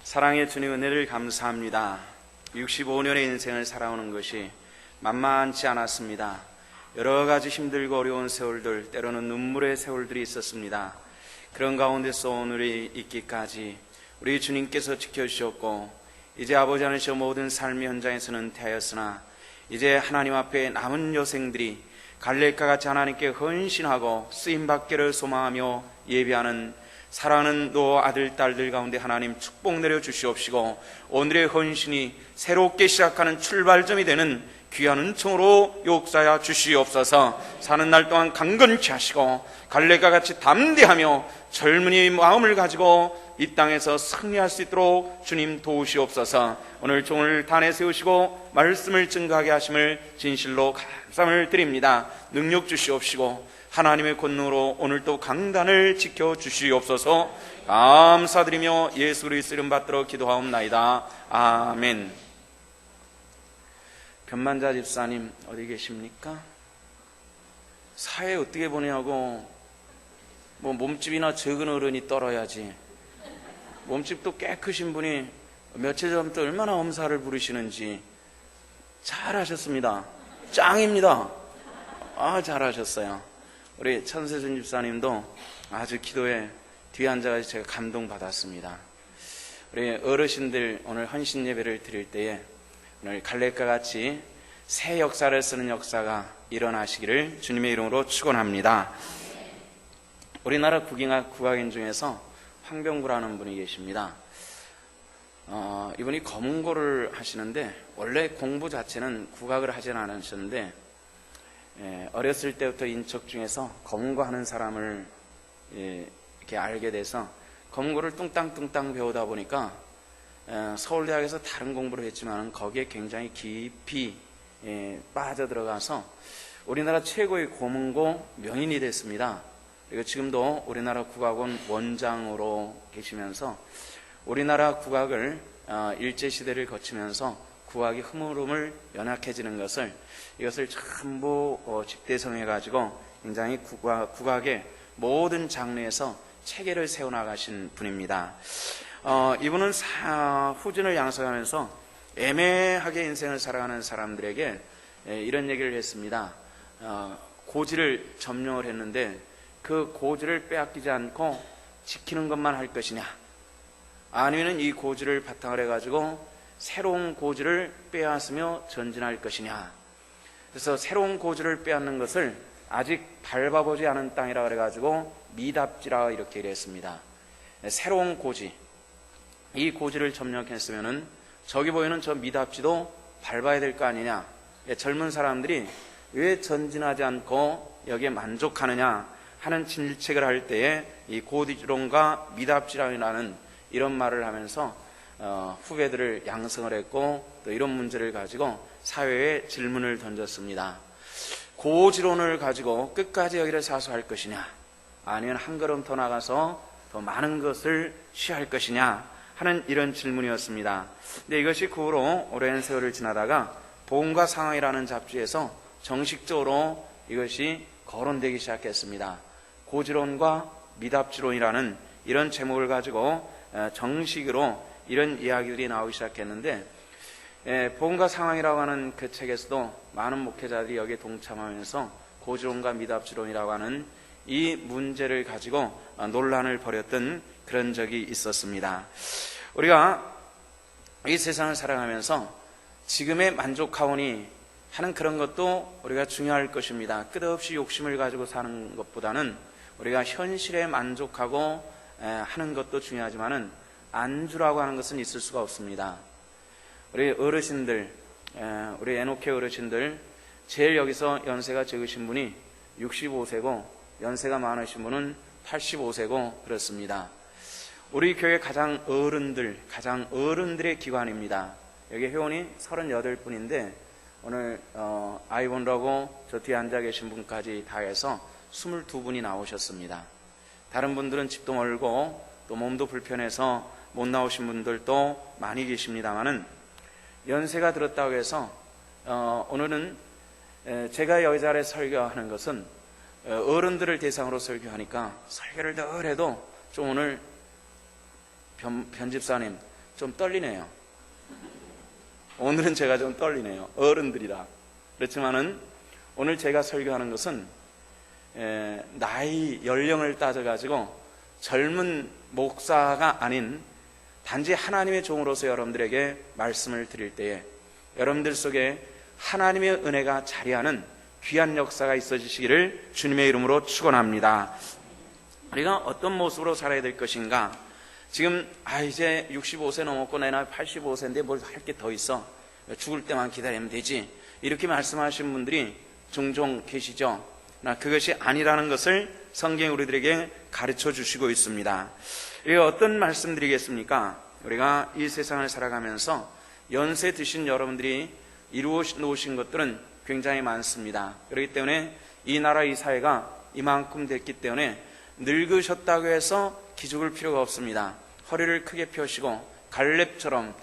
사랑의 주님 은혜를 감사합니다. 65년의 인생을 살아오는 것이 만만치 않았습니다. 여러 가지 힘들고 어려운 세월들, 때로는 눈물의 세월들이 있었습니다. 그런 가운데서 오늘이 있기까지 우리 주님께서 지켜주셨고, 이제 아버지 안에서 모든 삶의 현장에서는 태하였으나 이제 하나님 앞에 남은 여생들이 갈렙과 같이 하나님께 헌신하고 쓰임받기를 소망하며 예비하는 사랑하는 노 아들, 딸들 가운데 하나님 축복 내려주시옵시고, 오늘의 헌신이 새롭게 시작하는 출발점이 되는 귀한 은총으로 역사하여 주시옵소서. 사는 날 동안 강건케 하시고 갈렙과 같이 담대하며 젊은이의 마음을 가지고 이 땅에서 승리할 수 있도록 주님 도우시옵소서. 오늘 종을 단에 세우시고 말씀을 증거하게 하심을 진실로 감사를 드립니다. 능력 주시옵시고 하나님의 권능으로 오늘도 강단을 지켜주시옵소서. 감사드리며 예수 그리스도 이름 받들어 기도하옵나이다. 아멘. 변만자 집사님 어디 계십니까? 사회 어떻게 보내냐고, 몸집이나 적은 어른이 떨어야지. 몸집도 꽤 크신 분이 며칠 전부터 얼마나 엄살을 부르시는지. 잘하셨습니다. 짱입니다. 잘하셨어요. 우리 천세준 집사님도 아주 기도에 뒤에 앉아가지고 제가 감동받았습니다. 우리 어르신들 오늘 헌신 예배를 드릴 때에 오늘 갈렙과 같이 새 역사를 쓰는 역사가 일어나시기를 주님의 이름으로 축원합니다. 우리나라 국악인 중에서 황병구라는 분이 계십니다. 이분이 검은고를 하시는데, 원래 공부 자체는 국악을 하지는 않으셨는데 어렸을 때부터 인척 중에서 검은고 하는 사람을 이렇게 알게 돼서 검은고를 뚱땅뚱땅 배우다 보니까 서울대학에서 다른 공부를 했지만 거기에 굉장히 깊이 빠져들어가서 우리나라 최고의 검은고 명인이 됐습니다. 그리고 지금도 우리나라 국악원 원장으로 계시면서 우리나라 국악을 일제시대를 거치면서 국악이 흐물흐물 연약해지는 이것을 전부 집대성해가지고 굉장히 국악의 모든 장르에서 체계를 세워나가신 분입니다. 이분은 후진을 양성하면서 애매하게 인생을 살아가는 사람들에게 이런 얘기를 했습니다. 고지를 점령을 했는데 그 고지를 빼앗기지 않고 지키는 것만 할 것이냐, 아니면 이 고지를 바탕을 해가지고 새로운 고지를 빼앗으며 전진할 것이냐. 그래서 새로운 고지를 빼앗는 것을 아직 밟아보지 않은 땅이라 그래가지고 미답지라 이렇게 이랬습니다. 새로운 고지, 이 고지를 점령했으면은 저기 보이는 저 미답지도 밟아야 될 거 아니냐. 젊은 사람들이 왜 전진하지 않고 여기에 만족하느냐 하는 질책을 할 때에 이 고지론과 미답지라는 이런 말을 하면서 후배들을 양성을 했고, 또 이런 문제를 가지고 사회에 질문을 던졌습니다. 고지론을 가지고 끝까지 여기를 사수할 것이냐, 아니면 한 걸음 더 나가서 더 많은 것을 취할 것이냐 하는 이런 질문이었습니다. 근데 이것이 그 후로 오랜 세월을 지나다가 보험과 상황이라는 잡지에서 정식적으로 이것이 거론되기 시작했습니다. 고지론과 미답지론이라는 이런 제목을 가지고 정식으로 이런 이야기들이 나오기 시작했는데, 복음과 상황이라고 하는 그 책에서도 많은 목회자들이 여기에 동참하면서 고지론과 미답지론이라고 하는 이 문제를 가지고 논란을 벌였던 그런 적이 있었습니다. 우리가 이 세상을 살아가면서 지금에 만족하오니 하는 그런 것도 우리가 중요할 것입니다. 끝없이 욕심을 가지고 사는 것보다는 우리가 현실에 만족하고 하는 것도 중요하지만은 안주라고 하는 것은 있을 수가 없습니다. 우리 어르신들, 우리 에노케 어르신들, 제일 여기서 연세가 적으신 분이 65세고 연세가 많으신 분은 85세고 그렇습니다. 우리 교회 가장 어른들의 기관입니다. 여기 회원이 38분인데 오늘 아이본라고 저 뒤에 앉아 계신 분까지 다 해서 22분이 나오셨습니다. 다른 분들은 집도 멀고 또 몸도 불편해서 못 나오신 분들도 많이 계십니다만은, 연세가 들었다고 해서 오늘은 제가 여기 자리에 설교하는 것은 어른들을 대상으로 설교하니까 설교를 늘 해도 좀 오늘 변집사님 좀 떨리네요. 오늘은 제가 좀 떨리네요. 어른들이라. 그렇지만은 오늘 제가 설교하는 것은 나이, 연령을 따져가지고 젊은 목사가 아닌 단지 하나님의 종으로서 여러분들에게 말씀을 드릴 때에 여러분들 속에 하나님의 은혜가 자리하는 귀한 역사가 있어지시기를 주님의 이름으로 축원합니다. 우리가 어떤 모습으로 살아야 될 것인가? 지금 이제 65세 넘었고 내 나이 85세인데 뭘 할 게 더 있어? 죽을 때만 기다리면 되지. 이렇게 말씀하시는 분들이 종종 계시죠. 그것이 아니라는 것을 성경이 우리들에게 가르쳐 주시고 있습니다. 우리가 어떤 말씀 드리겠습니까? 우리가 이 세상을 살아가면서 연세 드신 여러분들이 이루어 놓으신 것들은 굉장히 많습니다. 그렇기 때문에 이 나라 이 사회가 이만큼 됐기 때문에 늙으셨다고 해서 기죽을 필요가 없습니다. 허리를 크게 펴시고 갈렙처럼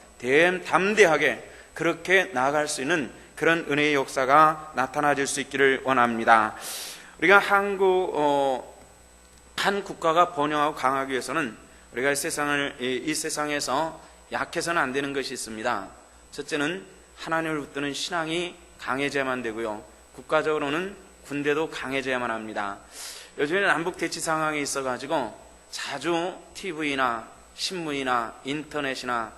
담대하게 그렇게 나아갈 수 있는 그런 은혜의 역사가 나타나질 수 있기를 원합니다. 우리가 한 국가가 번영하고 강하기 위해서는 우리가 이 세상에서 약해서는 안 되는 것이 있습니다. 첫째는 하나님을 붙드는 신앙이 강해져야만 되고요. 국가적으로는 군대도 강해져야만 합니다. 요즘에 남북 대치 상황이 있어가지고 자주 TV나 신문이나 인터넷이나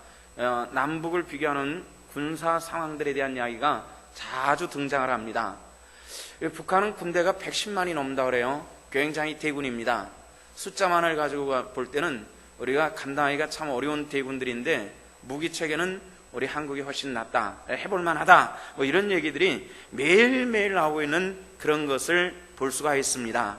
남북을 비교하는 군사 상황들에 대한 이야기가 자주 등장을 합니다. 북한은 군대가 110만이 넘는다 그래요. 굉장히 대군입니다. 숫자만을 가지고 볼 때는 우리가 감당하기가 참 어려운 대군들인데 무기 체계는 우리 한국이 훨씬 낫다, 해볼만 하다, 이런 얘기들이 매일매일 나오고 있는 그런 것을 볼 수가 있습니다.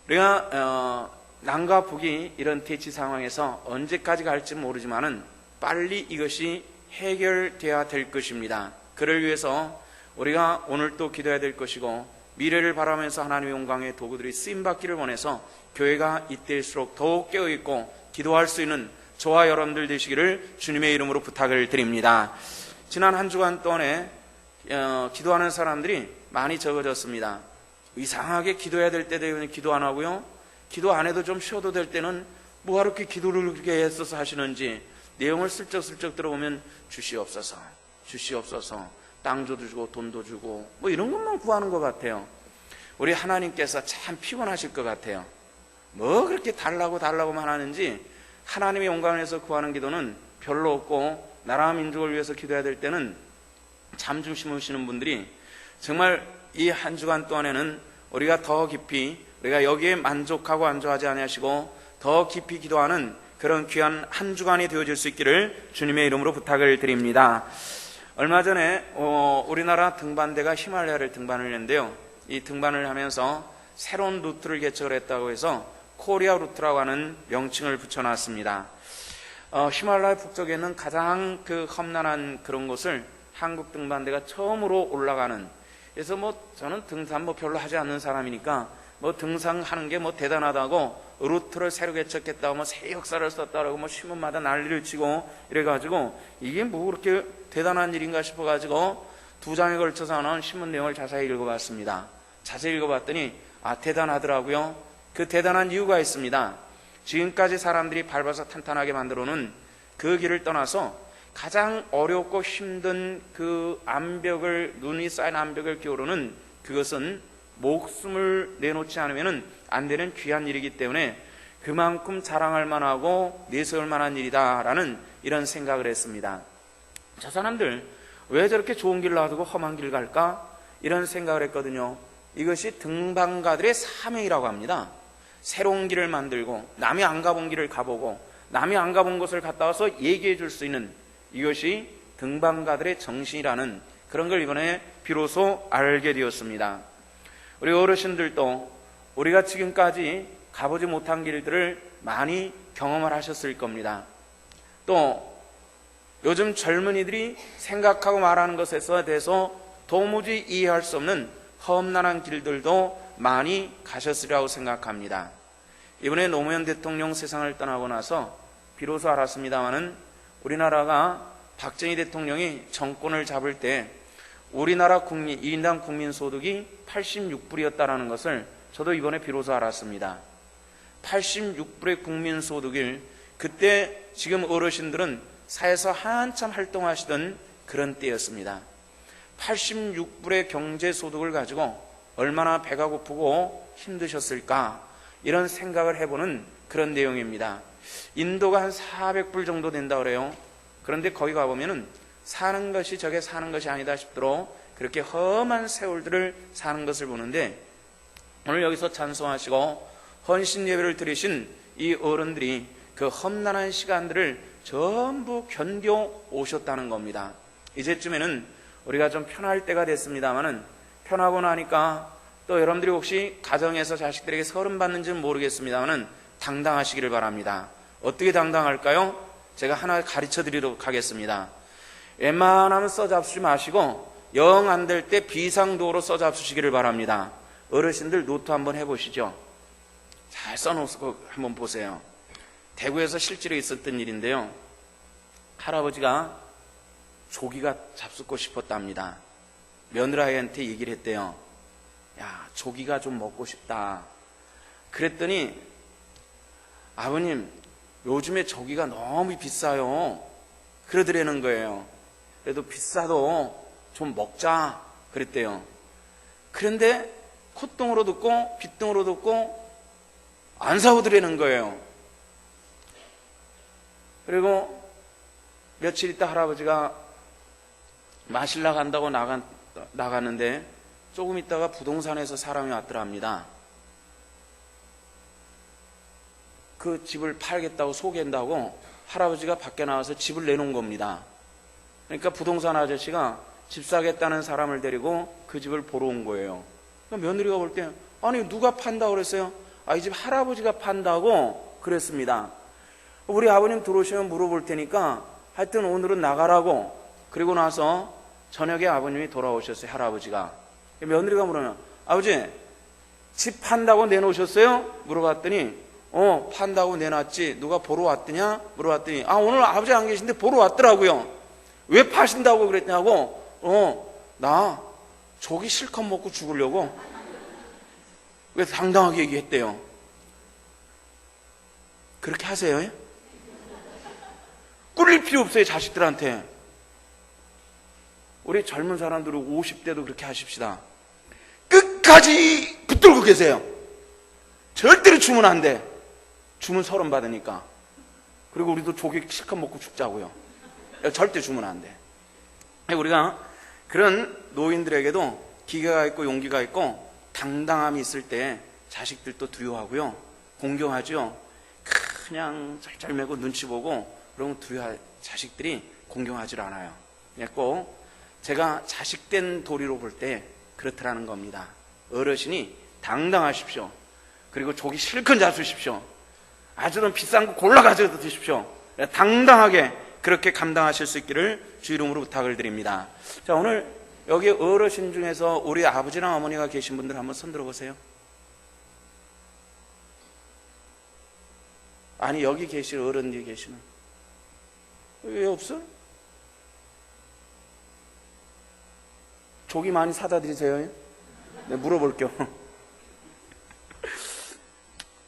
우리가 남과 북이 이런 대치 상황에서 언제까지 갈지 모르지만은 빨리 이것이 해결돼야 될 것입니다. 그를 위해서 우리가 오늘 또 기도해야 될 것이고 미래를 바라면서 하나님의 영광의 도구들이 쓰임받기를 원해서 교회가 이때일수록 더욱 깨어있고 기도할 수 있는 저와 여러분들 되시기를 주님의 이름으로 부탁을 드립니다. 지난 한 주간 동안에 기도하는 사람들이 많이 적어졌습니다. 이상하게 기도해야 될 때 되면 기도 안 하고요, 기도 안 해도 좀 쉬어도 될 때는 뭐하러 이렇게 기도를 그렇게 애써서 하시는지 내용을 슬쩍슬쩍 들어보면 주시옵소서, 땅도 주고 돈도 주고 이런 것만 구하는 것 같아요. 우리 하나님께서 참 피곤하실 것 같아요. 그렇게 달라고만 하는지 하나님의 영광을 위해서 구하는 기도는 별로 없고 나라와 민족을 위해서 기도해야 될 때는 잠 주무시는 분들이 정말 이 한 주간 동안에는 우리가 더 깊이 우리가 여기에 만족하고 안주하지 아니하시고 더 깊이 기도하는 그런 귀한 한 주간이 되어질 수 있기를 주님의 이름으로 부탁을 드립니다. 얼마 전에 우리나라 등반대가 히말라야를 등반을 했는데요, 이 등반을 하면서 새로운 루트를 개척을 했다고 해서 코리아 루트라고 하는 명칭을 붙여놨습니다. 히말라야 북쪽에 있는 가장 험난한 그런 곳을 한국 등반대가 처음으로 올라가는, 그래서 저는 등산 별로 하지 않는 사람이니까 등산하는 게 대단하다고 루트를 새로 개척했다고 새 역사를 썼다고 신문마다 난리를 치고 이래가지고 이게 그렇게 대단한 일인가 싶어가지고 2장에 걸쳐서 나온 신문 내용을 자세히 읽어봤습니다. 자세히 읽어봤더니 대단하더라고요. 그 대단한 이유가 있습니다. 지금까지 사람들이 밟아서 탄탄하게 만들어놓은 그 길을 떠나서 가장 어렵고 힘든 그 눈이 쌓인 암벽을 기어오르는 그것은 목숨을 내놓지 않으면 안 되는 귀한 일이기 때문에 그만큼 자랑할 만하고 내세울 만한 일이다라는 이런 생각을 했습니다. 저 사람들 왜 저렇게 좋은 길 놔두고 험한 길 갈까? 이런 생각을 했거든요. 이것이 등반가들의 사명이라고 합니다. 새로운 길을 만들고 남이 안 가본 길을 가보고 남이 안 가본 곳을 갔다 와서 얘기해 줄 수 있는, 이것이 등반가들의 정신이라는 그런 걸 이번에 비로소 알게 되었습니다. 우리 어르신들도 우리가 지금까지 가보지 못한 길들을 많이 경험을 하셨을 겁니다. 또 요즘 젊은이들이 생각하고 말하는 것에 대해서 도무지 이해할 수 없는 험난한 길들도 많이 가셨으리라고 생각합니다. 이번에 노무현 대통령 세상을 떠나고 나서 비로소 알았습니다마는 우리나라가 박정희 대통령이 정권을 잡을 때 우리나라 1인당 국민소득이 86불이었다는 것을 저도 이번에 비로소 알았습니다. 86불의 국민소득을 그때 지금 어르신들은 사회에서 한참 활동하시던 그런 때였습니다. 86불의 경제소득을 가지고 얼마나 배가 고프고 힘드셨을까, 이런 생각을 해보는 그런 내용입니다. 인도가 한 400불 정도 된다 그래요. 그런데 거기 가보면은 사는 것이 저게 사는 것이 아니다 싶도록 그렇게 험한 세월들을 사는 것을 보는데, 오늘 여기서 찬송하시고 헌신 예배를 드리신 이 어른들이 그 험난한 시간들을 전부 견뎌 오셨다는 겁니다. 이제쯤에는 우리가 좀 편할 때가 됐습니다만은, 편하고 나니까 또 여러분들이 혹시 가정에서 자식들에게 서름 받는지는 모르겠습니다만은 당당하시기를 바랍니다. 어떻게 당당할까요? 제가 하나 가르쳐 드리도록 하겠습니다. 웬만하면 써잡수지 마시고 영 안 될 때 비상도로 써잡수시기를 바랍니다. 어르신들 노트 한번 해보시죠. 잘 써놓고 한번 보세요. 대구에서 실제로 있었던 일인데요. 할아버지가 조기가 잡숫고 싶었답니다. 며느라이한테 얘기를 했대요. 야, 조기가 좀 먹고 싶다. 그랬더니 아버님, 요즘에 조기가 너무 비싸요. 그러더라는 거예요. 그래도 비싸도 좀 먹자 그랬대요. 그런데 콧등으로 듣고 빗등으로 듣고 안 사오더라는 거예요. 그리고 며칠 있다 할아버지가 마실라 간다고 나갔는데 조금 있다가 부동산에서 사람이 왔더랍니다. 그 집을 팔겠다고 소개한다고 할아버지가 밖에 나와서 집을 내놓은 겁니다. 그러니까 부동산 아저씨가 집 사겠다는 사람을 데리고 그 집을 보러 온 거예요. 그러니까 며느리가 볼 때, 아니 누가 판다고 그랬어요? 이 집 할아버지가 판다고 그랬습니다. 우리 아버님 들어오시면 물어볼 테니까 하여튼 오늘은 나가라고. 그리고 나서 저녁에 아버님이 돌아오셨어요. 할아버지가. 며느리가 물으면, 아버지 집 판다고 내놓으셨어요? 물어봤더니 판다고 내놨지. 누가 보러 왔더냐? 물어봤더니 오늘 아버지 안 계신데 보러 왔더라고요. 왜 파신다고 그랬냐고. 나 조기 실컷 먹고 죽으려고. 왜 당당하게 얘기했대요. 그렇게 하세요. 꿀릴 필요 없어요. 자식들한테. 우리 젊은 사람들은 50대도 그렇게 하십시다. 끝까지 붙들고 계세요. 절대로 주면 안 돼. 주면 서름 받으니까. 그리고 우리도 조기 실컷 먹고 죽자고요. 절대 주면 안 돼. 우리가 그런 노인들에게도 기계가 있고 용기가 있고 당당함이 있을 때 자식들도 두려워하고요. 공경하죠. 그냥 짤짤매고 눈치 보고 그러면 자식들이 공경하지 않아요. 꼭 제가 자식된 도리로 볼 때 그렇다라는 겁니다. 어르신이 당당하십시오. 그리고 조기 실컷 잡수십시오. 아주 좀 비싼 거 골라 가져다 드십시오. 당당하게 그렇게 감당하실 수 있기를 주 이름으로 부탁을 드립니다. 자, 오늘 여기 어르신 중에서 우리 아버지랑 어머니가 계신 분들 한번 손 들어보세요. 아니, 여기 계실 어른들이 계시는. 왜 없어? 조기 많이 사다 드리세요. 네, 물어볼게요.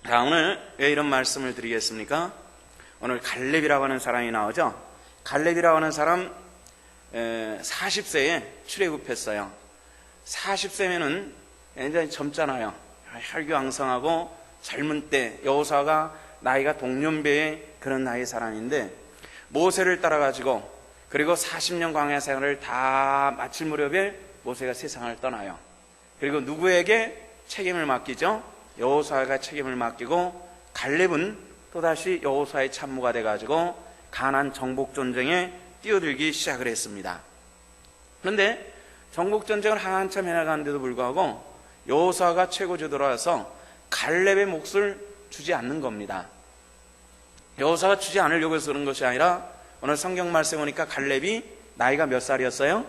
자, 오늘 왜 이런 말씀을 드리겠습니까? 오늘 갈렙이라고 하는 사람이 나오죠. 갈렙이라고 하는 사람 40세에 출애굽했어요. 40세면은 굉장히 젊잖아요. 혈기왕성하고 젊은 때 여호수아가 나이가 동년배의 그런 나이의 사람인데 모세를 따라가지고 그리고 40년 광야 생활을 다 마칠 무렵에 모세가 세상을 떠나요. 그리고 누구에게 책임을 맡기죠? 여호수아가 책임을 맡기고 갈렙은 또다시 여호수아의 참모가 돼가지고 가나안 정복전쟁에 뛰어들기 시작을 했습니다. 그런데 정복전쟁을 한참 해나가는데도 불구하고 여호수아가 최고지도라서 갈렙의 몫을 주지 않는 겁니다. 여호수아가 주지 않으려고 해서 그런 것이 아니라 오늘 성경 말씀 보니까 갈렙이 나이가 몇 살이었어요?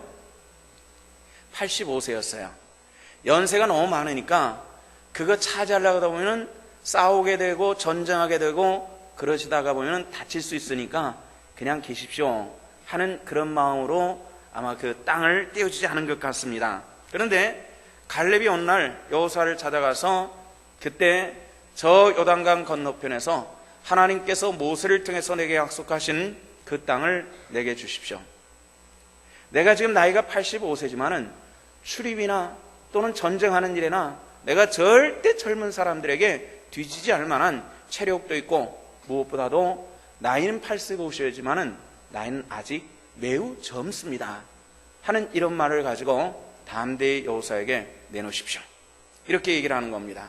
85세였어요. 연세가 너무 많으니까 그거 차지하려고 하다 보면 싸우게 되고 전쟁하게 되고 그러시다가 보면 다칠 수 있으니까 그냥 계십시오 하는 그런 마음으로 아마 그 땅을 떼어주지 않은 것 같습니다. 그런데 갈렙이 어느 날 여호수아를 찾아가서 그때 저 요단강 건너편에서 하나님께서 모세를 통해서 내게 약속하신 그 땅을 내게 주십시오. 내가 지금 나이가 85세지만은 출입이나 또는 전쟁하는 일에나 내가 절대 젊은 사람들에게 뒤지지 않을 만한 체력도 있고, 무엇보다도 나이는 85세지만은 나이는 아직 매우 젊습니다 하는 이런 말을 가지고 담대히 여호수아에게 내놓으십시오, 이렇게 얘기를 하는 겁니다.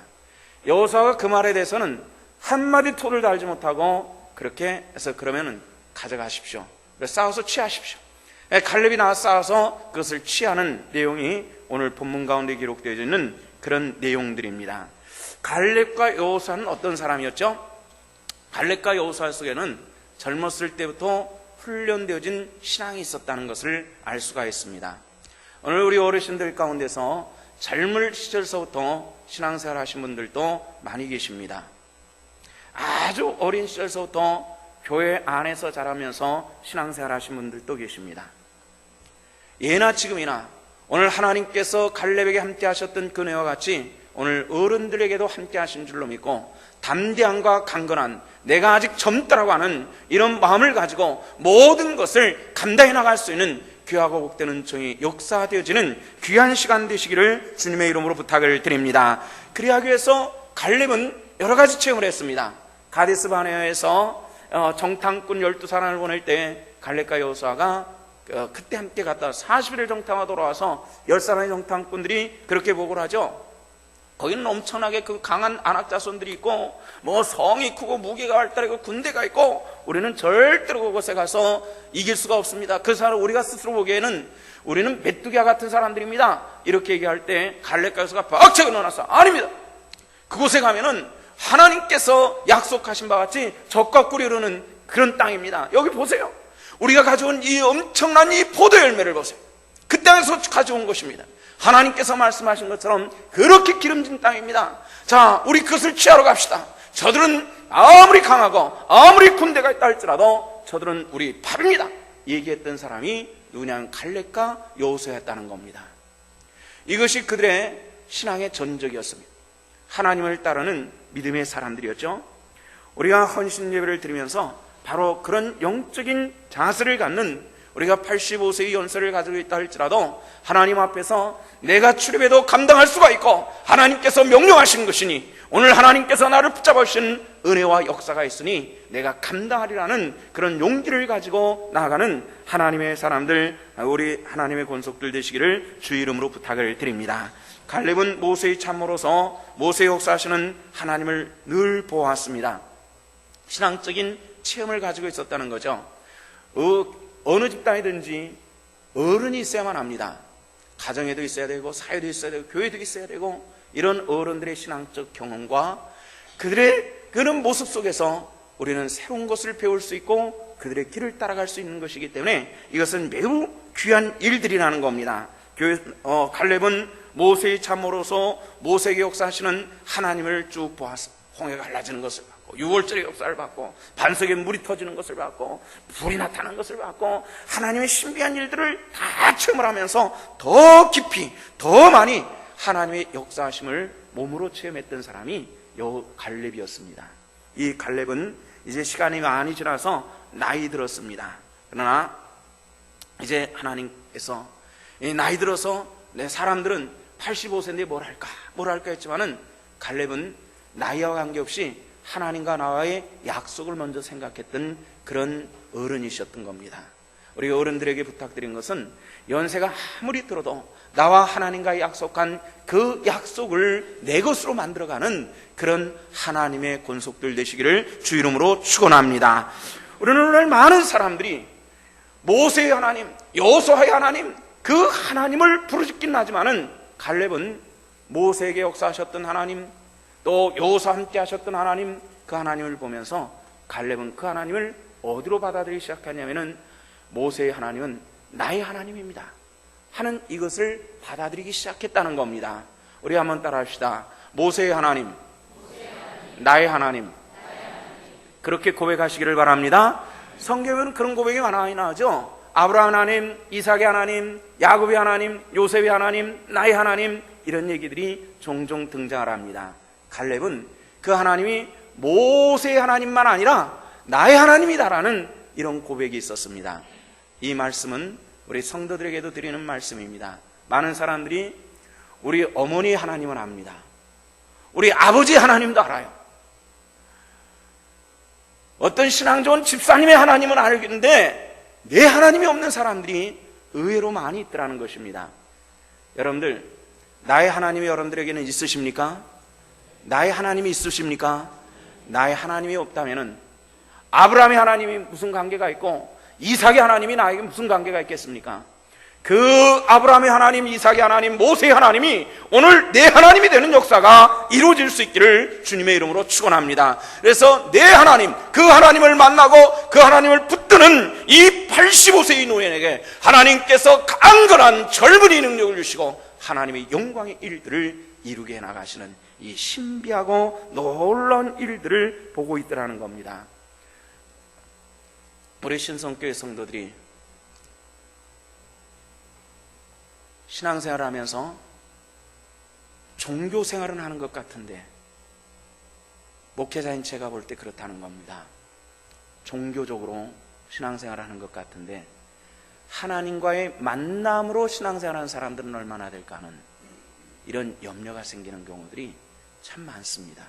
여호수아가 그 말에 대해서는 한마디 토를 달지 못하고 그렇게 해서 그러면은 가져가십시오, 싸워서 취하십시오. 갈렙이 나와서 싸워서 그것을 취하는 내용이 오늘 본문 가운데 기록되어 있는 그런 내용들입니다. 갈렙과 여호수아는 어떤 사람이었죠? 갈렙과 여호수아 속에는 젊었을 때부터 훈련되어진 신앙이 있었다는 것을 알 수가 있습니다. 오늘 우리 어르신들 가운데서 젊을 시절서부터 신앙생활 하신 분들도 많이 계십니다. 아주 어린 시절서부터 교회 안에서 자라면서 신앙생활 하신 분들도 계십니다. 예나 지금이나 오늘 하나님께서 갈렙에게 함께 하셨던 그네와 같이 오늘 어른들에게도 함께 하신 줄로 믿고, 담대함과 강건한, 내가 아직 젊다라고 하는 이런 마음을 가지고 모든 것을 감당해 나갈 수 있는 귀하고 복되는 종이 역사되어지는 귀한 시간 되시기를 주님의 이름으로 부탁을 드립니다. 그리하기 위해서 갈렙은 여러 가지 체험을 했습니다. 가데스 바네아에서 정탐꾼 12사람을 보낼 때 갈렙과 여호수아가 그때 함께 갔다 40일을 정탐하고 돌아와서 10사람의 정탐꾼들이 그렇게 보고를 하죠. 거기는 엄청나게 그 강한 안악자손들이 있고, 뭐 성이 크고 무기가 발달하고 군대가 있고, 우리는 절대로 그곳에 가서 이길 수가 없습니다. 그 사람 우리가 스스로 보기에는 우리는 메뚜기와 같은 사람들입니다, 이렇게 얘기할 때 갈렙과 여호수아가 박차고 일어나서 아닙니다, 그곳에 가면은 하나님께서 약속하신 바와 같이 적과 꿀이 흐르는 그런 땅입니다. 여기 보세요, 우리가 가져온 이 엄청난 이 포도 열매를 보세요. 그 땅에서 가져온 것입니다. 하나님께서 말씀하신 것처럼 그렇게 기름진 땅입니다. 자, 우리 그것을 취하러 갑시다. 저들은 아무리 강하고 아무리 군대가 있다 할지라도 저들은 우리 밥입니다, 얘기했던 사람이 누구냐면 갈렙과 여호수아였다는 겁니다. 이것이 그들의 신앙의 전적이었습니다. 하나님을 따르는 믿음의 사람들이었죠. 우리가 헌신 예배를 드리면서 바로 그런 영적인 자세를 갖는, 우리가 85세의 연세를 가지고 있다 할지라도 하나님 앞에서 내가 출입해도 감당할 수가 있고, 하나님께서 명령하신 것이니 오늘 하나님께서 나를 붙잡아 주신 은혜와 역사가 있으니 내가 감당하리라는 그런 용기를 가지고 나아가는 하나님의 사람들, 우리 하나님의 권속들 되시기를 주의 이름으로 부탁을 드립니다. 갈렙은 모세의 참모로서 모세의 역사하시는 하나님을 늘 보았습니다. 신앙적인 체험을 가지고 있었다는 거죠. 어느 집단이든지 어른이 있어야만 합니다. 가정에도 있어야 되고, 사회도 있어야 되고, 교회도 있어야 되고, 이런 어른들의 신앙적 경험과 그들의 그런 모습 속에서 우리는 새로운 것을 배울 수 있고 그들의 길을 따라갈 수 있는 것이기 때문에 이것은 매우 귀한 일들이라는 겁니다. 갈렙은 모세의 참모로서 모세에게 역사하시는 하나님을 쭉 보았어. 홍해가 갈라지는 것을 봤고, 6월절의 역사를 봤고, 반석에 물이 터지는 것을 봤고, 불이 나타나는 것을 봤고, 하나님의 신비한 일들을 다 체험을 하면서 더 깊이 더 많이 하나님의 역사하심을 몸으로 체험했던 사람이 갈렙이었습니다. 이 갈렙은 이제 시간이 많이 지나서 나이 들었습니다. 그러나 이제 하나님께서 나이 들어서 내 사람들은 85세인데 뭘 할까 했지만은 갈렙은 나이와 관계없이 하나님과 나와의 약속을 먼저 생각했던 그런 어른이셨던 겁니다. 우리 어른들에게 부탁드린 것은 연세가 아무리 들어도 나와 하나님과 약속한 그 약속을 내 것으로 만들어가는 그런 하나님의 권속들 되시기를 주 이름으로 축원합니다. 우리는 오늘 많은 사람들이 모세의 하나님, 여호수아의 하나님, 그 하나님을 부르짖긴 하지만은 갈렙은 모세에게 역사하셨던 하나님, 또 여호수아와 함께 하셨던 하나님, 그 하나님을 보면서 갈렙은 그 하나님을 어디로 받아들이기 시작하냐면은 모세의 하나님은 나의 하나님입니다 하는 이것을 받아들이기 시작했다는 겁니다. 우리 한번 따라합시다. 모세의 하나님, 나의 하나님. 그렇게 고백하시기를 바랍니다. 성경에는 그런 고백이 많이 나오죠. 아브라함 하나님, 이삭의 하나님, 야곱의 하나님, 요셉의 하나님, 나의 하나님, 이런 얘기들이 종종 등장을 합니다. 갈렙은 그 하나님이 모세의 하나님만 아니라 나의 하나님이다라는 이런 고백이 있었습니다. 이 말씀은 우리 성도들에게도 드리는 말씀입니다. 많은 사람들이 우리 어머니의 하나님은 압니다. 우리 아버지의 하나님도 알아요. 어떤 신앙 좋은 집사님의 하나님은 알겠는데 내 하나님이 없는 사람들이 의외로 많이 있더라는 것입니다. 여러분들, 나의 하나님이 여러분들에게는 있으십니까? 나의 하나님이 있으십니까? 나의 하나님이 없다면은 아브라함의 하나님이 무슨 관계가 있고 이삭의 하나님이 나에게 무슨 관계가 있겠습니까? 그 아브라함의 하나님, 이삭의 하나님, 모세의 하나님이 오늘 내 하나님이 되는 역사가 이루어질 수 있기를 주님의 이름으로 축원합니다. 그래서 내 하나님, 그 하나님을 만나고 그 하나님을 붙드는 이 85세의 노인에게 하나님께서 강건한 젊은이 능력을 주시고 하나님의 영광의 일들을 이루게 해나가시는 이 신비하고 놀라운 일들을 보고 있더라는 겁니다. 우리 신성교회 성도들이 신앙생활을 하면서 종교생활은 하는 것 같은데 목회자인 제가 볼 때 그렇다는 겁니다. 종교적으로 신앙생활을 하는 것 같은데 하나님과의 만남으로 신앙생활하는 사람들은 얼마나 될까 하는 이런 염려가 생기는 경우들이 참 많습니다.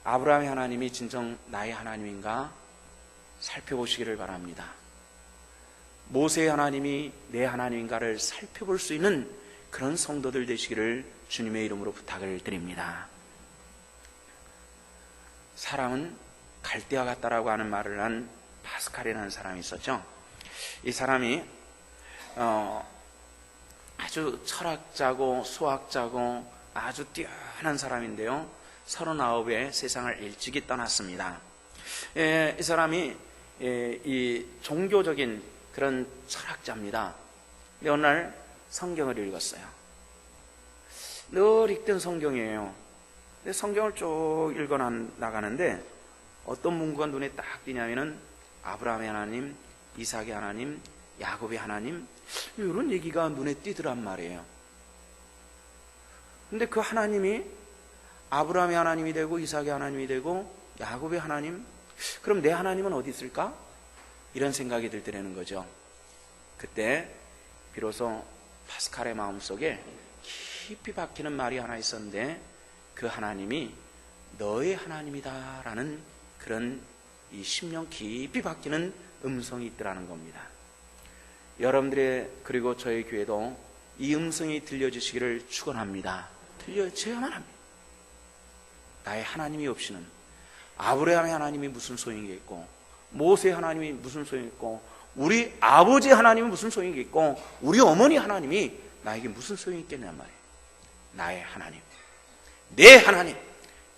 아브라함의 하나님이 진정 나의 하나님인가 살펴보시기를 바랍니다. 모세의 하나님이 내 하나님인가를 살펴볼 수 있는 그런 성도들 되시기를 주님의 이름으로 부탁을 드립니다. 사람은 갈대와 같다라고 하는 말을 한 파스칼이라는 사람이 있었죠. 이 사람이 아주 철학자고 수학자고 아주 뛰어난 사람인데요, 39에 세상을 일찍이 떠났습니다. 이 사람이 이 종교적인 그런 철학자입니다. 근데 어느 날 성경을 읽었어요. 늘 읽던 성경이에요. 근데 성경을 쭉 읽어 나가는데 어떤 문구가 눈에 딱 띄냐면은 아브라함의 하나님, 이삭의 하나님, 야곱의 하나님, 이런 얘기가 눈에 띄더란 말이에요. 근데 그 하나님이 아브라함의 하나님이 되고 이삭의 하나님이 되고 야곱의 하나님, 그럼 내 하나님은 어디 있을까? 이런 생각이 들더라는 거죠. 그때 비로소 파스칼의 마음속에 깊이 박히는 말이 하나 있었는데 그 하나님이 너의 하나님이다 라는 그런 이 심령 깊이 박히는 음성이 있더라는 겁니다. 여러분들의 그리고 저희 교회도 이 음성이 들려주시기를 축원합니다. 들려줘야만 합니다. 나의 하나님이 없이는 아브라함의 하나님이 무슨 소용이 있고 모세의 하나님이 무슨 소용이 있고 우리 아버지 하나님이 무슨 소용이 있고 우리 어머니 하나님이 나에게 무슨 소용이 있겠냔 말이에요. 나의 하나님, 내 하나님,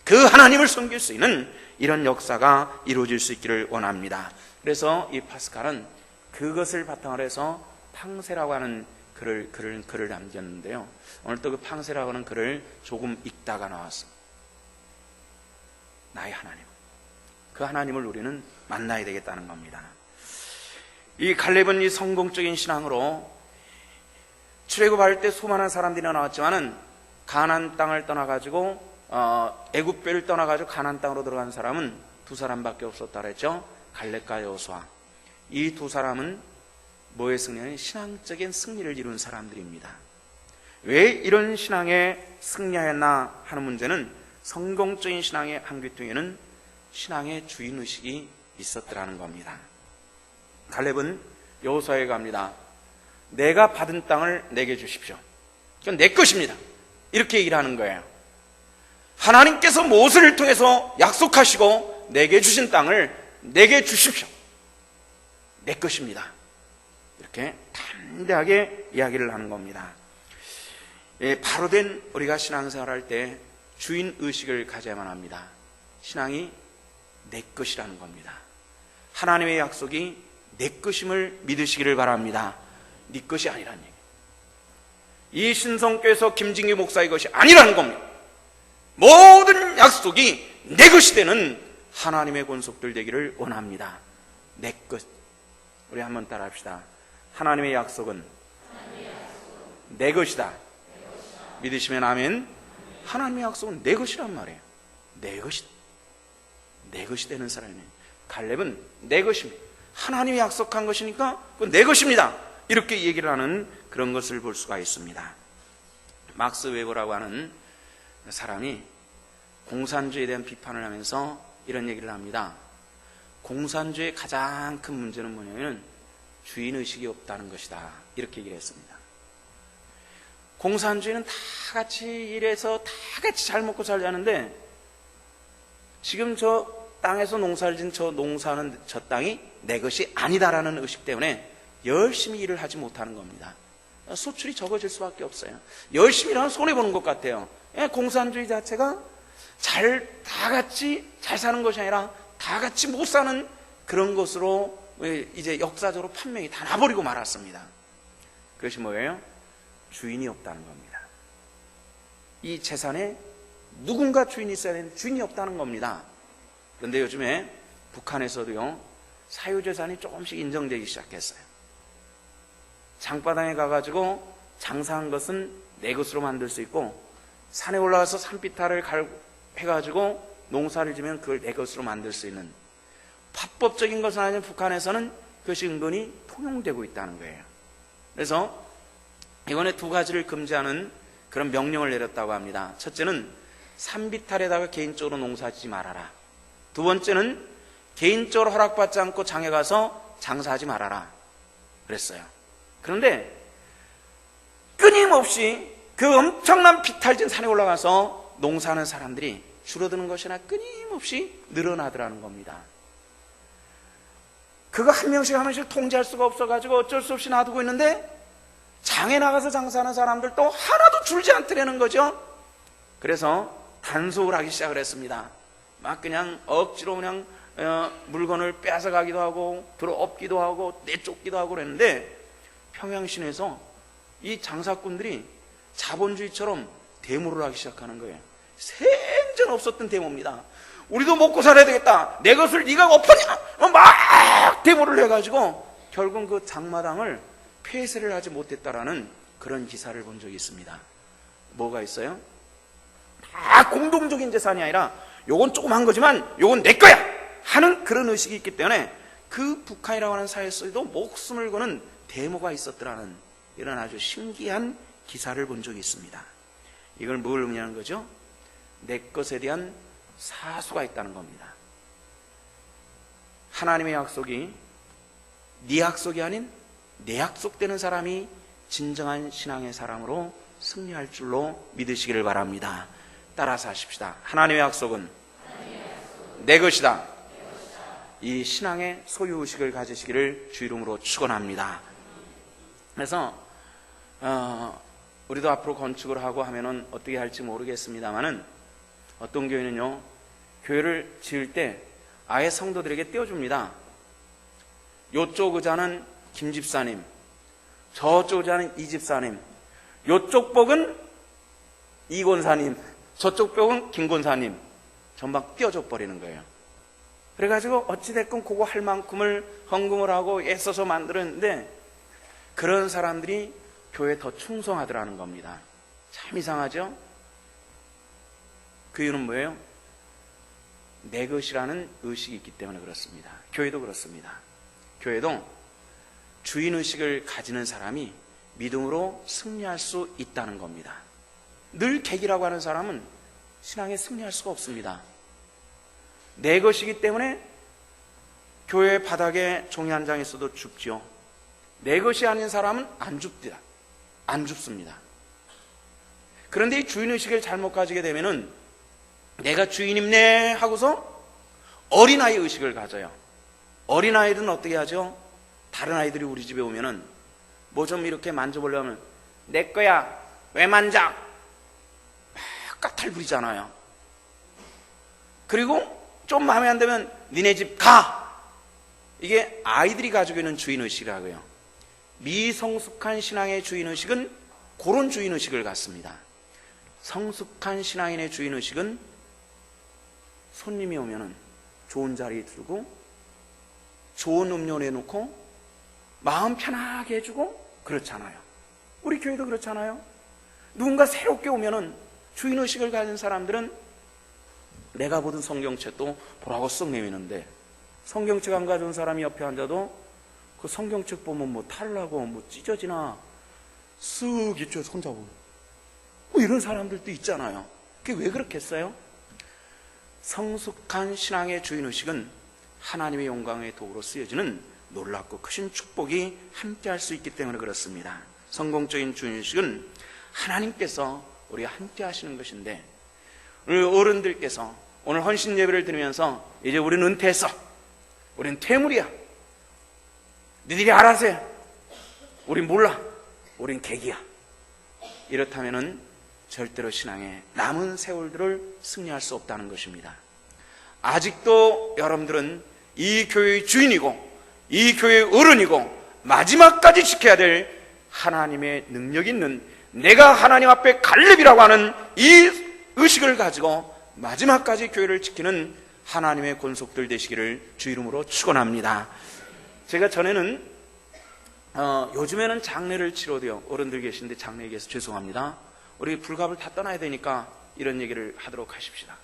그 하나님을 섬길 수 있는 이런 역사가 이루어질 수 있기를 원합니다. 그래서 이 파스칼은 그것을 바탕으로 해서 팡세라고 하는 글을 남겼는데요, 오늘 또 그 팡세라고 하는 글을 조금 읽다가 나왔습니다. 나의 하나님, 그 하나님을 우리는 만나야 되겠다는 겁니다. 이 갈렙은 이 성공적인 신앙으로 출애굽할 때 수많은 사람들이 나왔지만은 가나안 땅을 떠나가지고 애굽을 떠나가지고 가나안 땅으로 들어간 사람은 두 사람밖에 없었다 그랬죠. 갈렙과 여호수아. 이 두 사람은 뭐의 승리는 신앙적인 승리를 이룬 사람들입니다. 왜 이런 신앙에 승리하였나 하는 문제는 성공적인 신앙의 한 귀퉁이에는 신앙의 주인의식이 있었더라는 겁니다. 갈렙은 여호수아에게 갑니다. 내가 받은 땅을 내게 주십시오. 그건 내 것입니다. 이렇게 얘기를 하는 거예요. 하나님께서 모세를 통해서 약속하시고 내게 주신 땅을 내게 주십시오. 내 것입니다. 이렇게 담대하게 이야기를 하는 겁니다. 바로 된 우리가 신앙생활할 때 주인의식을 가져야만 합니다. 신앙이 내 것이라는 겁니다. 하나님의 약속이 내 것임을 믿으시기를 바랍니다. 네 것이 아니라는 얘기예요. 이 신성교에서 김진기 목사의 것이 아니라는 겁니다. 모든 약속이 내 것이 되는 하나님의 권속들 되기를 원합니다. 내 것. 우리 한번 따라 합시다. 하나님의 약속은 내 것이다. 믿으시면 아멘. 하나님의 약속은 내 것이란 말이에요. 내 것이 되는 사람이에요. 갈렙은 내 것입니다. 하나님이 약속한 것이니까 그건 내 것입니다. 이렇게 얘기를 하는 그런 것을 볼 수가 있습니다. 막스 웨버라고 하는 사람이 공산주의에 대한 비판을 하면서 이런 얘기를 합니다. 공산주의의 가장 큰 문제는 뭐냐면 주인의식이 없다는 것이다. 이렇게 얘기를 했습니다. 공산주의는 다 같이 일해서 다 같이 잘 먹고 살자는데 지금 저 땅에서 농사를 진 저 농사는 저 땅이 내 것이 아니다라는 의식 때문에 열심히 일을 하지 못하는 겁니다. 소출이 적어질 수밖에 없어요. 열심히 일하면 손해보는 것 같아요. 공산주의 자체가 다 같이 잘 사는 것이 아니라 다 같이 못 사는 그런 것으로 이제 역사적으로 판명이 다 나버리고 말았습니다. 그것이 뭐예요? 주인이 없다는 겁니다. 이 재산에 누군가 주인이 있어야 되는데 주인이 없다는 겁니다. 그런데 요즘에 북한에서도요, 사유재산이 조금씩 인정되기 시작했어요. 장바닥에 가가지고 장사한 것은 내 것으로 만들 수 있고, 산에 올라가서 산비탈을 해가지고 농사를 지면 그걸 내 것으로 만들 수 있는 합법적인 것은 아니지만 북한에서는 그것이 은근히 통용되고 있다는 거예요. 그래서 이번에 두 가지를 금지하는 그런 명령을 내렸다고 합니다. 첫째는 산비탈에다가 개인적으로 농사짓지 말아라. 두 번째는 개인적으로 허락받지 않고 장에 가서 장사하지 말아라 그랬어요. 그런데 끊임없이 그 엄청난 비탈진 산에 올라가서 농사하는 사람들이 줄어드는 것이나 끊임없이 늘어나더라는 겁니다. 그거 한 명씩 통제할 수가 없어가지고 어쩔 수 없이 놔두고 있는데 장에 나가서 장사하는 사람들도 하나도 줄지 않더라는 거죠. 그래서 단속을 하기 시작을 했습니다. 막 그냥 억지로 그냥 물건을 뺏어가기도 하고 들어엎기도 하고 내쫓기도 하고 그랬는데 평양시내에서 이 장사꾼들이 자본주의처럼 데모를 하기 시작하는 거예요. 생전 없었던 데모입니다. 우리도 먹고 살아야 되겠다. 내 것을 네가 엎었냐? 막 데모를 해가지고 결국 그 장마당을 폐쇄를 하지 못했다라는 그런 기사를 본 적이 있습니다. 뭐가 있어요? 다 공동적인 재산이 아니라 요건 조그만 거지만 요건 내 거야 하는 그런 의식이 있기 때문에 그 북한이라고 하는 사회 속에도 목숨을 거는 데모가 있었더라는 이런 아주 신기한 기사를 본 적이 있습니다. 이걸 뭘 의미하는 거죠? 내 것에 대한 사수가 있다는 겁니다. 하나님의 약속이 네 약속이 아닌 내 약속되는 사람이 진정한 신앙의 사람으로 승리할 줄로 믿으시기를 바랍니다. 따라서 하십시다. 하나님의 약속은 내 것이다. 이 신앙의 소유의식을 가지시기를 주 이름으로 축원합니다. 그래서 우리도 앞으로 건축을 하고 하면은 어떻게 할지 모르겠습니다만은 어떤 교회는요, 교회를 지을 때 아예 성도들에게 떼어줍니다. 요쪽 의자는 김 집사님, 저쪽 의자는 이 집사님, 요쪽 벽은 이 권사님, 저쪽 벽은 김 권사님, 전방 띄워줘 버리는 거예요. 그래가지고 어찌됐건 그거 할 만큼을 헌금을 하고 애써서 만들었는데 그런 사람들이 교회에 더 충성하더라는 겁니다. 참 이상하죠? 그 이유는 뭐예요? 내 것이라는 의식이 있기 때문에 그렇습니다. 교회도 그렇습니다. 교회도 주인의식을 가지는 사람이 믿음으로 승리할 수 있다는 겁니다. 늘 객이라고 하는 사람은 신앙에 승리할 수가 없습니다. 내 것이기 때문에 교회 바닥에 종이 한 장 있어도 줍죠. 내 것이 아닌 사람은 안 줍니다. 안 줍습니다. 그런데 이 주인의식을 잘못 가지게 되면은 내가 주인임네 하고서 어린아이 의식을 가져요. 어린아이들은 어떻게 하죠? 다른 아이들이 우리 집에 오면은 뭐 좀 이렇게 만져보려면 내 거야 왜 만져? 막 까탈 부리잖아요. 그리고 좀 마음에 안 들면 니네 집 가! 이게 아이들이 가지고 있는 주인의식이라고요. 미성숙한 신앙의 주인의식은 그런 주인의식을 갖습니다. 성숙한 신앙인의 주인의식은 손님이 오면은 좋은 자리에 두고 좋은 음료 내놓고 마음 편하게 해주고 그렇잖아요. 우리 교회도 그렇잖아요. 누군가 새롭게 오면은 주인의식을 가진 사람들은 내가 보던 성경책도 보라고 쓱 내미는데, 성경책 안 가져온 사람이 옆에 앉아도 그 성경책 보면 뭐 탈나고 뭐 찢어지나 쓱 이쪽에 손잡고 뭐 이런 사람들도 있잖아요. 그게 왜 그렇겠어요? 성숙한 신앙의 주인의식은 하나님의 영광의 도구로 쓰여지는 놀랍고 크신 축복이 함께할 수 있기 때문에 그렇습니다. 성공적인 주인의식은 하나님께서 우리와 함께 하시는 것인데, 우리 어른들께서 오늘 헌신 예배를 드리면서 이제 우리는 은퇴했어, 우리는 퇴물이야, 니들이 알아서 해, 우린 몰라, 우린 객이야, 이렇다면은 절대로 신앙의 남은 세월들을 승리할 수 없다는 것입니다. 아직도 여러분들은 이 교회의 주인이고 이 교회의 어른이고 마지막까지 지켜야 될 하나님의 능력 있는, 내가 하나님 앞에 갈렙이라고 하는 이 의식을 가지고 마지막까지 교회를 지키는 하나님의 권속들 되시기를 주 이름으로 축원합니다. 제가 전에는 요즘에는 장례를 치러도요, 어른들 계신데 장례에 계셔서 죄송합니다. 우리 불갑을 다 떠나야 되니까 이런 얘기를 하도록 하십시다.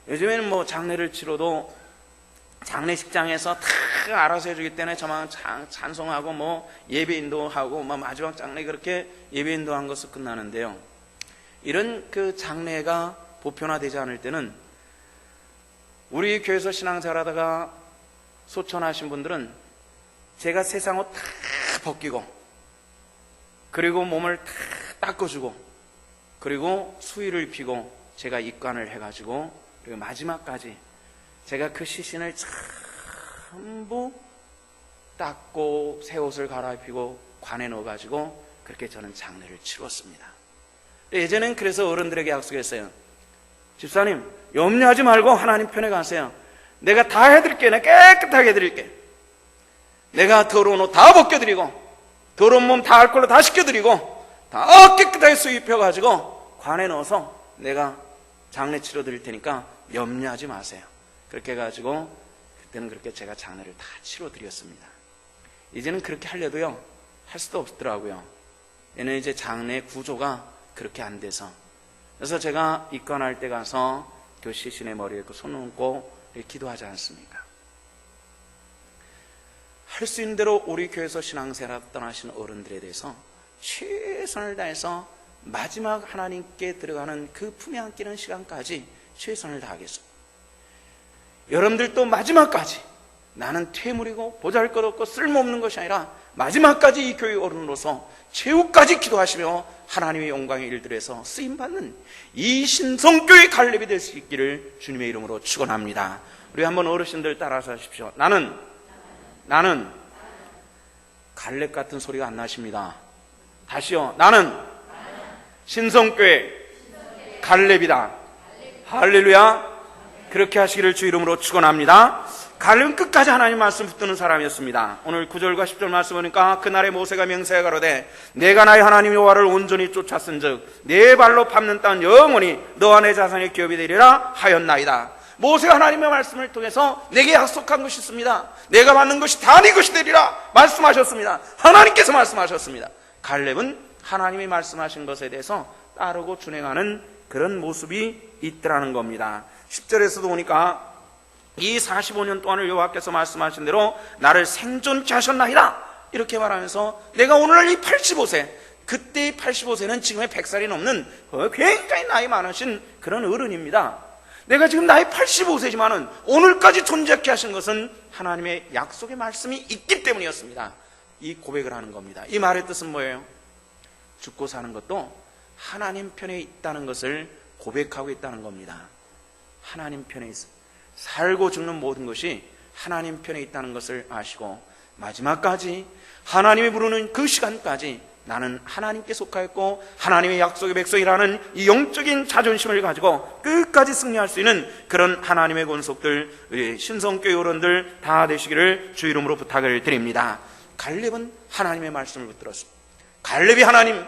요즘에는 뭐 장례를 치러도 장례식장에서 다 알아서 해주기 때문에 저만 찬송하고 뭐 예배인도하고 뭐 마지막 장례 그렇게 예배인도한 것으로 끝나는데요, 이런 그 장례가 보편화되지 않을 때는 우리 교회에서 신앙생활하다가 소천하신 분들은 제가 세상 옷 다 벗기고, 그리고 몸을 다 닦아주고, 그리고 수의를 입히고 제가 입관을 해가지고, 그리고 마지막까지 제가 그 시신을 전부 닦고 새 옷을 갈아입히고 관에 넣어가지고 그렇게 저는 장례를 치렀습니다. 예전엔 그래서 어른들에게 약속했어요. 집사님, 염려하지 말고 하나님 편에 가세요. 내가 다 해드릴게. 내가 깨끗하게 해드릴게. 내가 더러운 옷 다 벗겨드리고, 더러운 몸 다 알콜로 다 씻겨드리고, 다 깨끗하게 수입혀가지고 관에 넣어서 내가 장례 치러드릴 테니까 염려하지 마세요. 그렇게 해가지고 그때는 그렇게 제가 장례를 다 치러드렸습니다. 이제는 그렇게 하려도요, 할 수도 없더라고요. 얘는 이제 장례 구조가 그렇게 안 돼서. 그래서 제가 입관할 때 가서 그 시신의 머리에 손 얹고 기도하지 않습니까? 할 수 있는 대로 우리 교회에서 신앙생활 떠나신 어른들에 대해서 최선을 다해서 마지막 하나님께 들어가는 그 품에 안기는 시간까지 최선을 다하겠습니다. 여러분들도 마지막까지 나는 퇴물이고 보잘것없고 쓸모없는 것이 아니라 마지막까지 이 교회 어른으로서 최후까지 기도하시며 하나님의 영광의 일들에서 쓰임받는 이 신성교회 갈렙이 될 수 있기를 주님의 이름으로 축원합니다. 우리 한번 어르신들 따라서 하십시오. 나는 갈렙 같은 소리가 안 나십니다. 다시요. 나는 신성교회 갈렙이다. 할렐루야. 그렇게 하시기를 주 이름으로 축원합니다. 갈렙은 끝까지 하나님 말씀 붙드는 사람이었습니다. 오늘 9절과 10절 말씀 보니까 그날에 모세가 명세하여 가로되 내가 나의 하나님 여호와를 온전히 쫓았은즉 내 발로 밟는 땅 영원히 너와 내 자손의 기업이 되리라 하였나이다. 모세가 하나님의 말씀을 통해서 내게 약속한 것이 있습니다. 내가 받는 것이 다 네 것이 되리라 말씀하셨습니다. 하나님께서 말씀하셨습니다. 갈렙은 하나님이 말씀하신 것에 대해서 따르고 준행하는 그런 모습이 있더라는 겁니다. 10절에서도 보니까 이 45년 동안을 여호와께서 말씀하신 대로 나를 생존케 하셨나이다 이렇게 말하면서 내가 오늘날 이 85세, 그때의 85세는 지금의 100살이 넘는 굉장히 나이 많으신 그런 어른입니다. 내가 지금 나이 85세지만은 오늘까지 존재케 하신 것은 하나님의 약속의 말씀이 있기 때문이었습니다. 이 고백을 하는 겁니다. 이 말의 뜻은 뭐예요? 죽고 사는 것도 하나님 편에 있다는 것을 고백하고 있다는 겁니다. 하나님 편에 있어. 살고 죽는 모든 것이 하나님 편에 있다는 것을 아시고 마지막까지 하나님이 부르는 그 시간까지 나는 하나님께 속하였고 하나님의 약속의 백성이라는 이 영적인 자존심을 가지고 끝까지 승리할 수 있는 그런 하나님의 권속들, 우리 신성교회 어른들 다 되시기를 주 이름으로 부탁을 드립니다. 갈렙은 하나님의 말씀을 붙들었습니다. 갈렙이 하나님,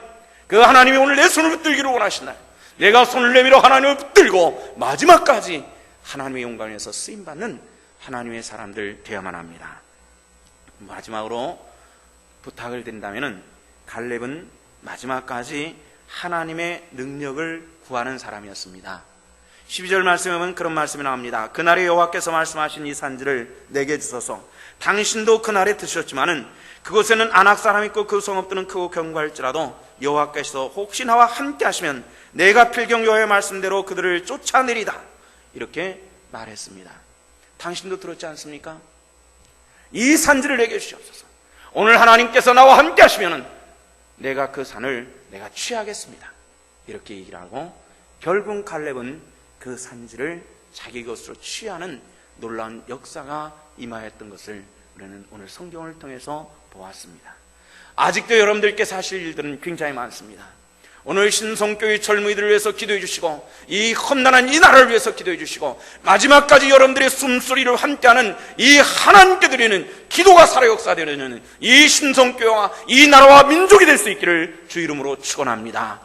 그 하나님이 오늘 내 손을 붙들기를 원하신다. 내가 손을 내밀어 하나님을 붙들고 마지막까지 하나님의 영광에서 쓰임받는 하나님의 사람들 되어야만 합니다. 마지막으로 부탁을 드린다면 갈렙은 마지막까지 하나님의 능력을 구하는 사람이었습니다. 12절 말씀에 보면 그런 말씀이 나옵니다. 그날에 여호와께서 말씀하신 이 산지를 내게 주소서. 당신도 그날에 드셨지만은 그곳에는 아낙 사람이 있고 그 성읍들은 크고 견고할지라도 여호와께서 혹시 나와 함께 하시면 내가 필경 여호와의 말씀대로 그들을 쫓아내리다. 이렇게 말했습니다. 당신도 들었지 않습니까? 이 산지를 내게 주시옵소서. 오늘 하나님께서 나와 함께 하시면 내가 그 산을 내가 취하겠습니다. 이렇게 얘기를 하고 결국 갈렙은 그 산지를 자기 것으로 취하는 놀라운 역사가 임하였던 것을 우리는 오늘 성경을 통해서 보았습니다. 아직도 여러분들께서 하실 일들은 굉장히 많습니다. 오늘 신성교회 젊은이들을 위해서 기도해 주시고 이 험난한 이 나라를 위해서 기도해 주시고 마지막까지 여러분들의 숨소리를 함께하는 이 하나님께 드리는 기도가 살아 역사되는 이 신성교회와 이 나라와 민족이 될 수 있기를 주 이름으로 축원합니다.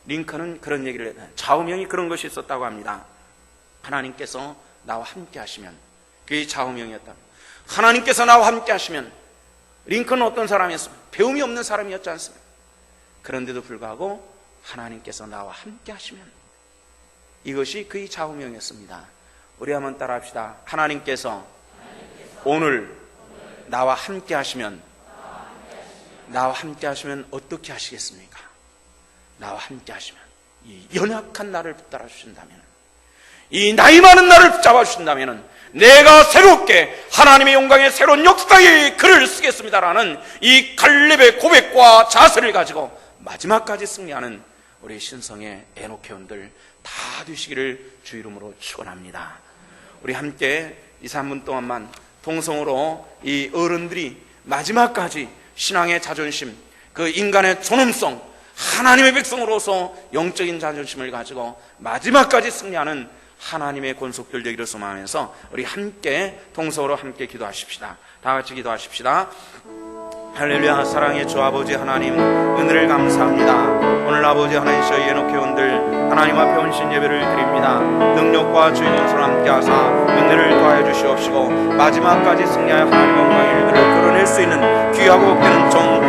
링컨은 그런 얘기를 해요. 좌우명이 그런 것이 있었다고 합니다. 하나님께서 나와 함께 하시면, 그게 좌우명이었다. 하나님께서 나와 함께 하시면. 링컨은 어떤 사람이었습니까? 배움이 없는 사람이었지 않습니까? 그런데도 불구하고 하나님께서 나와 함께 하시면, 이것이 그의 좌우명이었습니다. 우리 한번 따라합시다. 하나님께서 오늘 나와 함께 하시면, 나와 함께 하시면 어떻게 하시겠습니까? 나와 함께 하시면, 이 연약한 나를 붙들어 주신다면, 이 나이 많은 나를 붙잡아 주신다면 내가 새롭게 하나님의 영광의 새로운 역사의 글을 쓰겠습니다라는 이 갈렙의 고백과 자세를 가지고 마지막까지 승리하는 우리 신성의 에녹 회원들 다 되시기를 주 이름으로 축원합니다. 우리 함께 이 3분 동안만 통성으로 이 어른들이 마지막까지 신앙의 자존심, 그 인간의 존엄성, 하나님의 백성으로서 영적인 자존심을 가지고 마지막까지 승리하는 하나님의 권속들 되기를 소망하면서 우리 함께 통성으로 함께 기도하십시다. 다 같이 기도하십시다. 할렐루야. 사랑의 주 아버지 하나님, 은혜를 감사합니다. 오늘 아버지 하나님 저희 에녹 회원들 하나님 앞에 헌신 예배를 드립니다. 능력과 주의 권소를 함께 하사 은혜를 더하여 주시옵시고 마지막까지 승리하여 하나님의 영광의 일들을 드러낼 수 있는 귀하고 복되는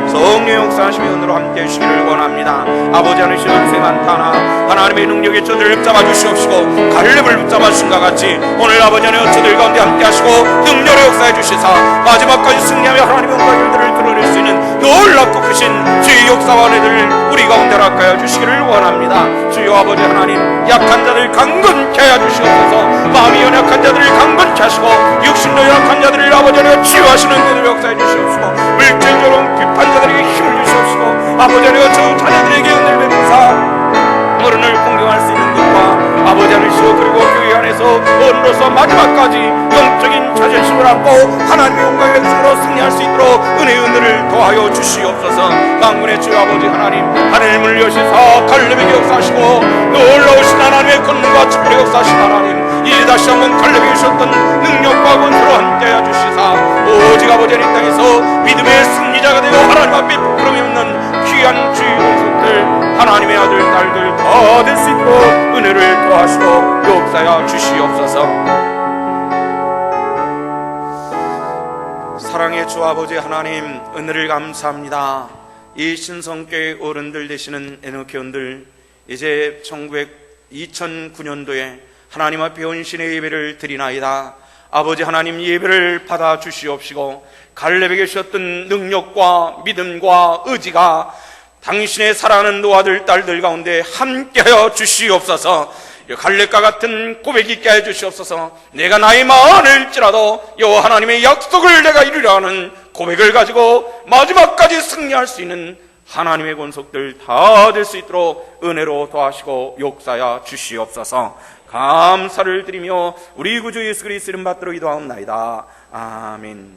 성령의 역사하심의 은혜로 함께 해주시기를 원합니다. 아버지 하나님 연세 많다나 하나님의 능력의 저들을 붙잡아 주시옵시고 갈렙을 붙잡아 주신 것 같이 오늘 아버지 하나님 저들 가운데 함께 하시고 능력의 역사해 주시사 마지막까지 승리하며 하나님의 영광의 일들을 드러낼 수 있는 놀랍고 크신 주의 역사와 은혜를 우리 가운데 허락하여 주시기를 원합니다. 주여 아버지 하나님, 약한 자들 강건케 하여 주시옵소서. 마음이 연약한 자들을 강건케 하시고 육신도 연약한 자들을 아버지 하나님 치유하시는 은혜를 역사해 주시옵시고 물질적으로 비판 자들에게 힘을 주시옵시고 아버지 하나님 저 자녀들에게 은혜를 베푸사 어른을 공경할 수 있는 것과 아버지 하나님 그리고 교회 안에서 어른으로서 마지막까지 영적인 자존심을 안고 하나님의 영광의 백성으로 승리할 수 있도록 은혜를 더하여 주시옵소서. 만군의 주 아버지 하나님, 하늘을 여시사 갈렙에게 역사하시고 놀라우신 하나님의 권능과 축복의 역사하신 하나님, 이 다시 한번 갈렙에게 주셨던 능력과 권세로 함께하여 주시사 오직 아버지 하나님 땅에서 믿음의 승리자가 되고 하나님 앞에 부끄러움이 없는 귀한 주의 공속들 하나님의 아들 딸들 다 될 수 있도록 은혜를 더하시고 역사하여 주시옵소서. 사랑의 주 아버지 하나님, 은혜를 감사합니다. 이 신성교회 어른들 되시는 에녹 회원들 이제 2009년도에 하나님 앞에 헌신의 예배를 드리나이다. 아버지 하나님, 예배를 받아 주시옵시고 갈렙에게 주셨던 능력과 믿음과 의지가 당신의 사랑하는 노아들 딸들 가운데 함께하여 주시옵소서. 갈렙과 같은 고백이 있게 해 주시옵소서. 내가 나이 많을지라도 여호와 하나님의 약속을 내가 이루려 하는 고백을 가지고 마지막까지 승리할 수 있는 하나님의 권속들 다 될 수 있도록 은혜로 도와시고 역사하여 주시옵소서. 감사를 드리며 우리 구주 예수 그리스도 이름 받들어 기도하옵나이다. 아멘.